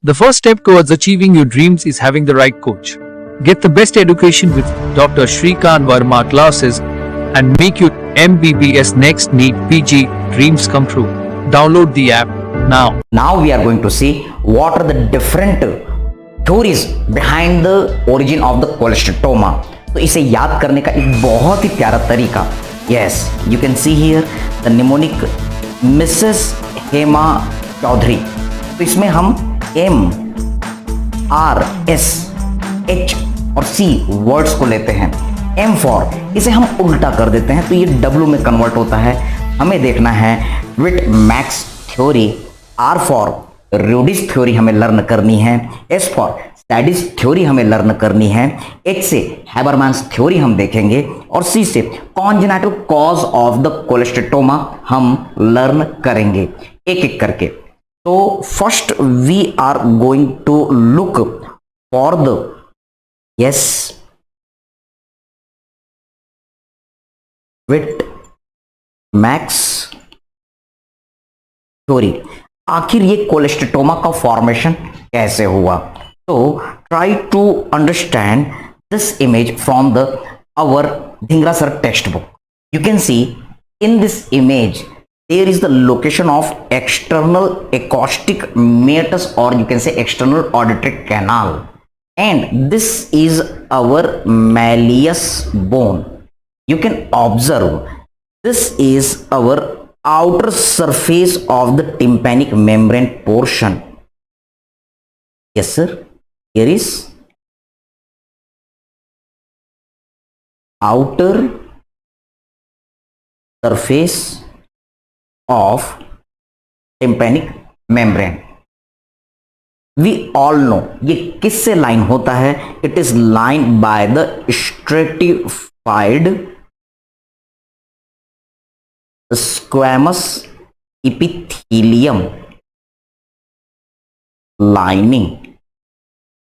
The first step towards achieving your dreams is having the right coach. Get the best education with Dr. Shrikant Verma classes and make your MBBS next NEET PG dreams come true. Download the app now. Now we are going to see what are the different theories behind the origin of the cholesteatoma. तो इसे याद करने का एक बहुत ही प्यारा तरीका, yes, you can see here the mnemonic Mrs. Hema Chaudhary. तो इसमें हम M, R, S, H और C वर्ड्स को लेते हैं. M फॉर इसे हम उल्टा कर देते हैं तो ये W में कन्वर्ट होता है. हमें देखना है Witt max theory. R for Ruedi's theory हमें लर्न करनी है. S फॉर स्टैडिस थ्योरी हमें लर्न करनी है. H से हैबरमैन्स थ्योरी हम देखेंगे और C से congenital cause of the cholesteatoma हम लर्न करेंगे एक एक करके. तो first we are going to look for the wit max theory. आखिर ये कोलेस्टेटोमा का फॉर्मेशन कैसे हुआ? तो try to understand this image from the our Dhingra sir text book. You can see in this image there is the location of external acoustic meatus, or you can say external auditory canal, and this is our malleus bone. You can observe this is our outer surface of the tympanic membrane portion. Yes sir, here is outer surface of tympanic membrane. We all know ये किससे line होता है? It is lined by the stratified squamous epithelium lining.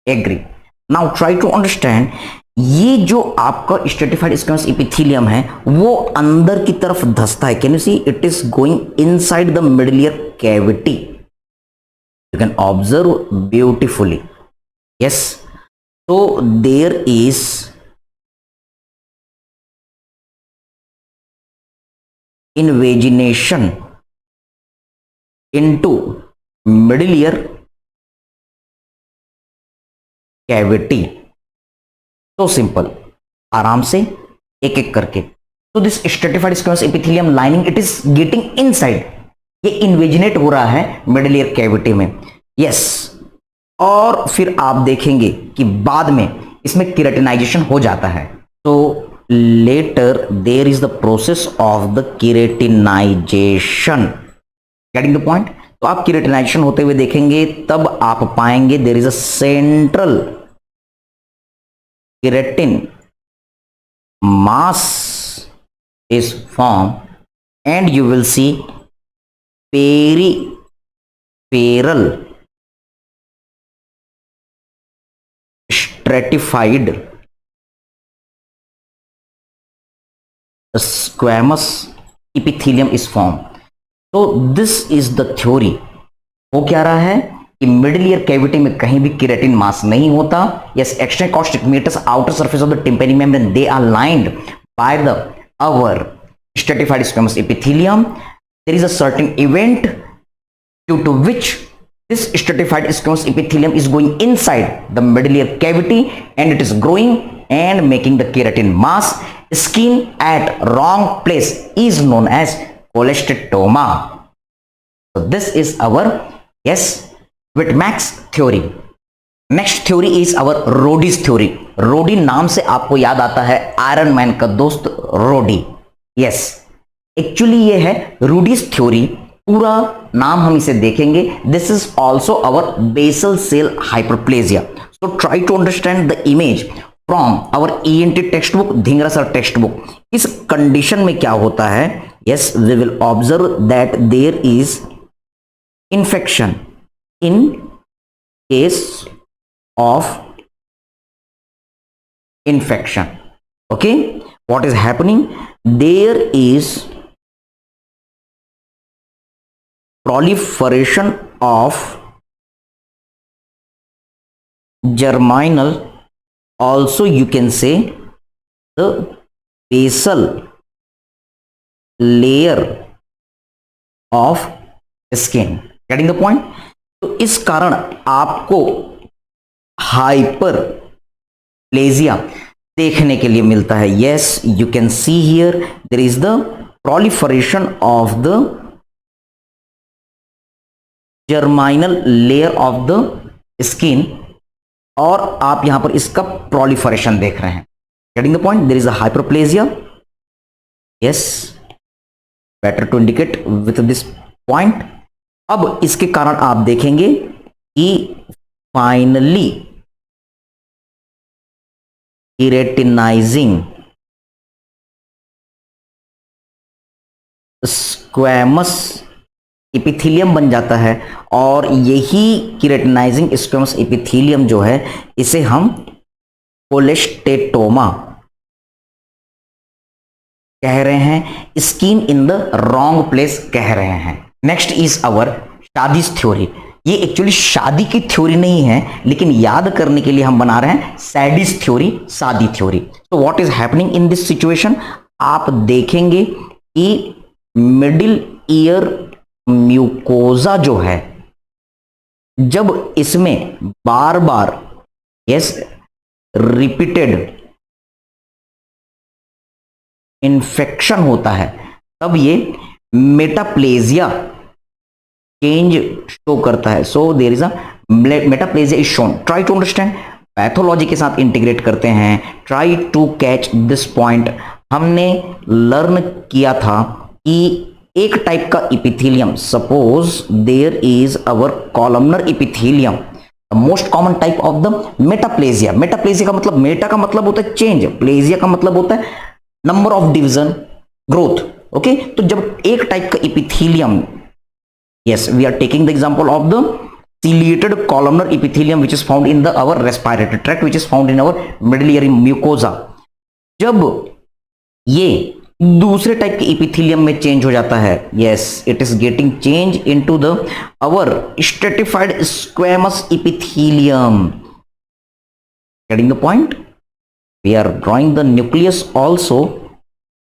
Agree. Now try to understand ये जो आपका stratified squamous epithelium है वो अंदर की तरफ धंसता है. Can you see it is going inside the middle ear cavity. You can observe beautifully. Yes, तो there is invagination into middle ear cavity. तो सिंपल, आराम से एक एक करके. तो this stratified squamous epithelium lining it is getting inside. ये invaginate हो रहा है मिडल ईयर कैविटी में. यस, और फिर आप देखेंगे कि बाद में इसमें केराटिनाइजेशन हो जाता है. तो later there is the process of the keratinization. Getting the point? तो आप केराटिनाइजेशन होते हुए देखेंगे तब आप पाएंगे there is a central keratin mass is formed and you will see peripheral stratified squamous epithelium is formed. तो this is the theory. वो क्या रहा है कि मिडिल ईयर कैविटी में कहीं भी केराटिन मास नहीं होता. Yes, extra acoustic meatus outer surface of the tympanic membrane they are lined by the our stratified squamous epithelium. There is a certain event due to which this stratified squamous epithelium is going inside the middle ear cavity and it is growing and making the keratin mass. Skin at wrong place is known as cholesteatoma. So this is our Witt-Max theory. Next theory is our Roadies theory. रोडी नाम से आपको याद आता है iron man का दोस्त रोडी. Yes, actually ये है रूडीज थ्योरी. पूरा नाम हम इसे देखेंगे. This is also our basal cell hyperplasia. So try to understand the image from our ENT text book, Dhingra sir text book. इस कंडीशन में क्या होता है? Yes, we will observe that there is infection in case of infection. Okay, what is happening? There is proliferation of germinal, also you can say the basal layer of skin. Getting the point? तो इस कारण आपको hyperplasia देखने के लिए मिलता है. Yes, you can see here there is the proliferation of the germinal layer of the skin, और आप यहां पर इसका proliferation देख रहे हैं. Getting the point? There is a hyperplasia. Yes, better to indicate with this point. अब इसके कारण आप देखेंगे कि फाइनली keratinizing स्क्वैमस एपिथेलियम बन जाता है, और यही केराटिनाइजिंग स्क्वैमस एपिथेलियम जो है इसे हम कोलेस्टेटोमा कह रहे हैं, skin in the wrong place कह रहे हैं. Next is our Sade's theory. ये एक्चुअली शादी की थ्योरी नहीं है, लेकिन याद करने के लिए हम बना रहे हैं सैडिस थ्योरी, शादी थ्योरी. तो what is happening in this situation? आप देखेंगे कि मिडिल ईयर म्यूकोजा जो है, जब इसमें बार बार रिपीटेड इन्फेक्शन होता है, तब ये मेटाप्लेजिया चेंज शो करता है. So there is a metaplasia is shown. Try to understand, pathology के साथ इंटीग्रेट करते हैं. Try to catch this point. हमने लर्न किया था कि एक टाइप का epithelium, suppose there is our columnar epithelium, most common type of the metaplasia. Metaplasia का मतलब, मेटा का मतलब होता है चेंज, प्लेजिया का मतलब होता है number of division, growth. Okay, तो जब एक टाइप का epithelium, yes we are taking the example of the ciliated columnar epithelium which is found in the our respiratory tract, which is found in our middle ear mucosa. जब ये दूसरे type के epithelium में change हो जाता है, yes it is getting change into the our stratified squamous epithelium. Getting the point? We are drawing the nucleus also.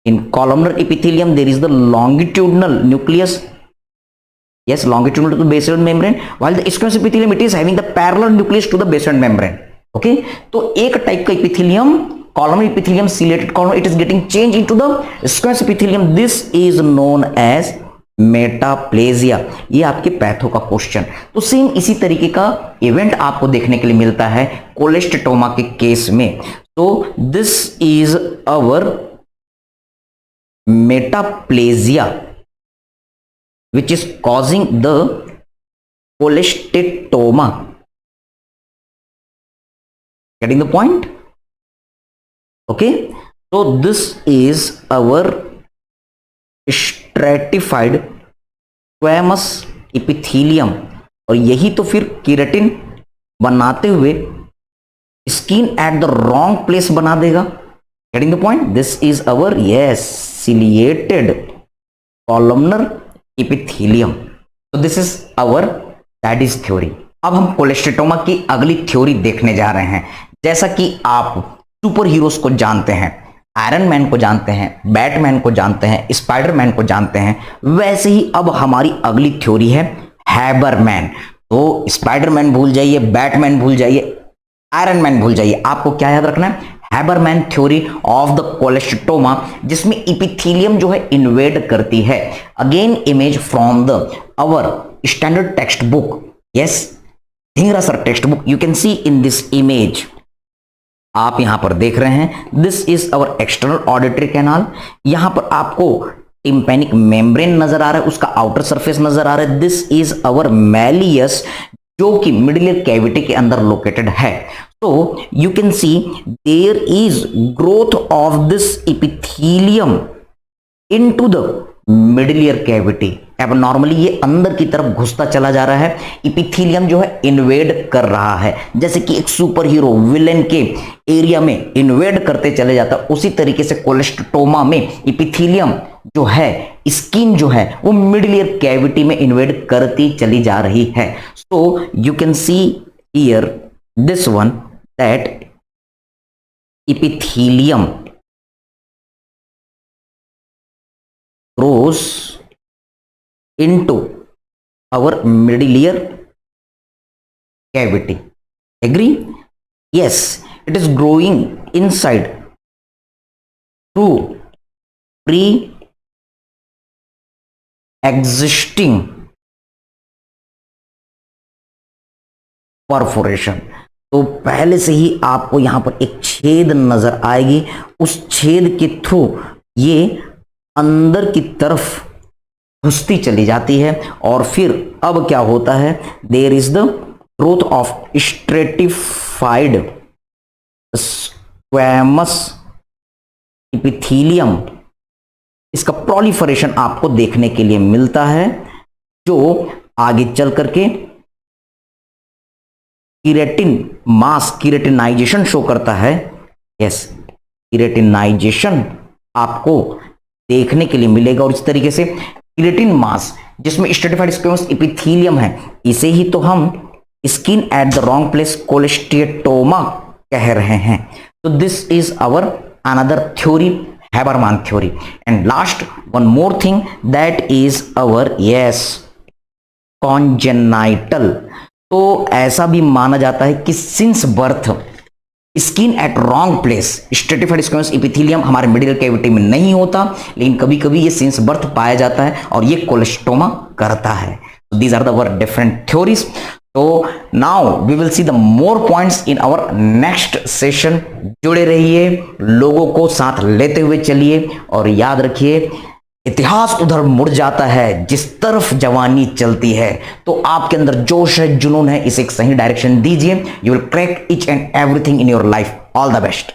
In columnar epithelium there is the longitudinal nucleus, yes, longitudinal to the basement membrane, while the squamous epithelium it is having the parallel nucleus to the basement membrane. Okay, तो एक type का epithelium, columnar epithelium, ciliated column, it is getting changed into the squamous epithelium. This is known as metaplasia. ये आपके patho का question. तो same इसी तरीके का इवेंट आपको देखने के लिए मिलता है कोलेस्टेटोमा के केस में. तो this is our metaplasia which is causing the cholestatoma. Getting the point? Okay, so this is our stratified squamous epithelium, और यही तो फिर केराटिन बनाते हुए skin at the wrong place बना देगा. Getting the point? This is our ciliated columnar epithelium. तो this is our सैडिस theory. अब हम कोलेस्टेटोमा की अगली थ्योरी देखने जा रहे हैं. जैसा कि आप सुपर हीरोज को जानते हैं, आयरन मैन को जानते हैं, बैटमैन को जानते हैं, स्पाइडरमैन को जानते हैं, वैसे ही अब हमारी अगली थ्योरी है हैबरमैन. तो स्पाइडरमैन भूल जाइए, बैटमैन भूल जाइए, आयरन मैन भूल जाइए. आपको क्या याद रखना है? Habermann theory of the cholesteatoma, जिसमें इपिथेलियम जो है इन्वेड करती है. Again image from the our standard text book, yes Dhingra sir text book. You can see in this image, आप यहां पर देख रहे हैं, this is our external auditory canal. यहां पर आपको टिम्पैनिक मेम्ब्रेन नजर आ रहा है, उसका आउटर सरफेस नजर आ रहा है. दिस इज आवर मैलियस, जो कि मिडिल ईयर कैविटी के अंदर लोकेटेड है. So you can see there is growth of this epithelium into the middle ear cavity. अब नॉर्मली ये अंदर की तरफ घुसता चला जा रहा है. इपिथेलियम जो है इन्वेड कर रहा है, जैसे कि एक सुपर हीरो विलेन के एरिया में इन्वेड करते चले जाता है, उसी तरीके से कोलेस्टेटोमा में इपिथेलियम जो है, स्किन जो है, वो मिडिल ईयर कैविटी में इन्वेड करती चली जा रही है. So you can see here this one, that epithelium grows into our middle cavity. Agree? Yes, it is growing inside through pre-existing perforation. तो पहले से ही आपको यहां पर एक छेद नजर आएगी, उस छेद के थ्रू ये अंदर की तरफ घुसती चली जाती है और फिर अब क्या होता है, there is the growth of stratified squamous epithelium. इसका प्रोलिफरेशन आपको देखने के लिए मिलता है, जो आगे चल करके कीरेटिन मास कीरेटिनाइजेशन शो करता है। यस, कीरेटिनाइजेशन आपको देखने के लिए मिलेगा। और इस तरीके से कीरेटिन मास जिसमें स्ट्रेटिफाइड स्क्वेमस एपिथेलियम है, इसे ही तो हम skin at the wrong place cholesteatoma कह रहे हैं। तो this is our another theory, Habermann theory. And last one more thing, that is our yes congenital. तो ऐसा भी माना जाता है कि since birth skin at wrong place stratified squamous epithelium हमारे मिडिल कैविटी में नहीं होता, लेकिन कभी कभी ये सिंस बर्थ पाया जाता है और ये कोलेस्टोमा करता है। These are the different theories. तो now we will see the more points in our next session. जुड़े रहिए, लोगों को साथ लेते हुए चलिए और याद रखिए, इतिहास उधर मुड़ जाता है जिस तरफ जवानी चलती है। तो आपके अंदर जोश है, जुनून है, इसे एक सही डायरेक्शन दीजिए। You will crack each and everything in your life. All the best.